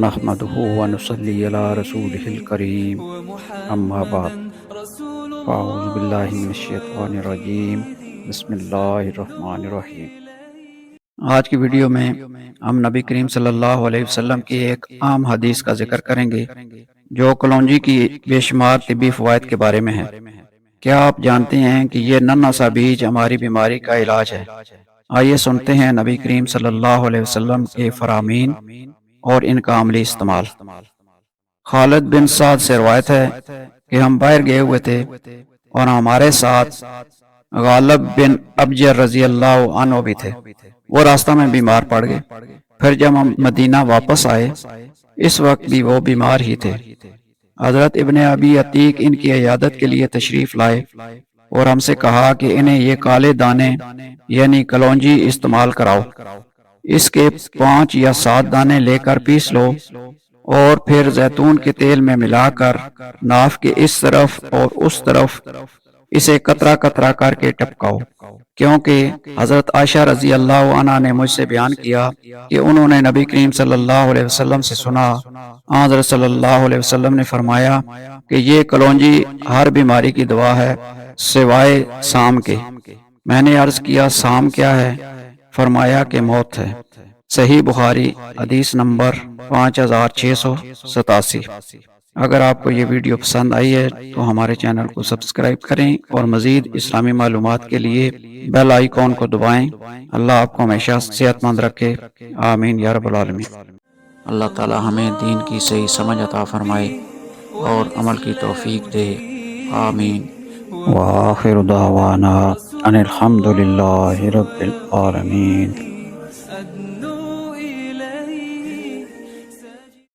نحمده ونصلي على رسوله الكريم اما بعد فاعوذ باللہ من الشیطان الرجیم بسم اللہ الرحمن الرحیم۔ آج کی ویڈیو میں ہم نبی کریم صلی اللہ علیہ وسلم کی ایک عام حدیث کا ذکر کریں گے جو کلونجی کی بے شمار طبی فوائد کے بارے میں ہے۔ کیا آپ جانتے ہیں کہ یہ ننھا سا بیج ہماری بیماری کا علاج ہے؟ آئیے سنتے ہیں نبی کریم صلی اللہ علیہ وسلم کے فرامین اور ان کا عملی استعمال۔ خالد بن سعد سے روایت ہے کہ ہم باہر گئے ہوئے تھے اور ہمارے ساتھ غالب بن ابجر رضی اللہ عنہ بھی تھے۔ وہ راستہ میں بیمار پڑ گئے۔ پھر جب ہم مدینہ واپس آئے اس وقت بھی وہ بیمار ہی تھے۔ حضرت ابن ابی عتیق ان کی عیادت کے لیے تشریف لائے اور ہم سے کہا کہ انہیں یہ کالے دانے یعنی کلونجی استعمال کراؤ۔ اس کے 5 یا 7 دانے لے کر پیس لو اور پھر زیتون کے تیل میں ملا کر ناف کے اس طرف اور اس طرف اسے قطرہ قطرہ کر کے ٹپکاؤ، کیونکہ حضرت عائشہ رضی اللہ عنہ نے مجھ سے بیان کیا کہ انہوں نے نبی کریم صلی اللہ علیہ وسلم سے سنا، حضرت صلی اللہ علیہ وسلم نے فرمایا کہ یہ کلونجی ہر بیماری کی دوا ہے سوائے سام کے۔ میں نے عرض کیا سام کیا ہے؟ فرمایا کہ موت ہے۔ صحیح بخاری حدیث نمبر 5687۔ اگر آپ کو یہ ویڈیو پسند آئی ہے تو ہمارے چینل کو سبسکرائب کریں اور مزید اسلامی معلومات کے لیے بیل آئیکن کو دبائیں۔ اللہ آپ کو ہمیشہ صحت مند رکھے، آمین یا رب العالمین۔ اللہ تعالی ہمیں دین کی صحیح سمجھ عطا فرمائے اور عمل کی توفیق دے، آمین۔ وآخر دعوانا ان الحمد للہ رب العالمین۔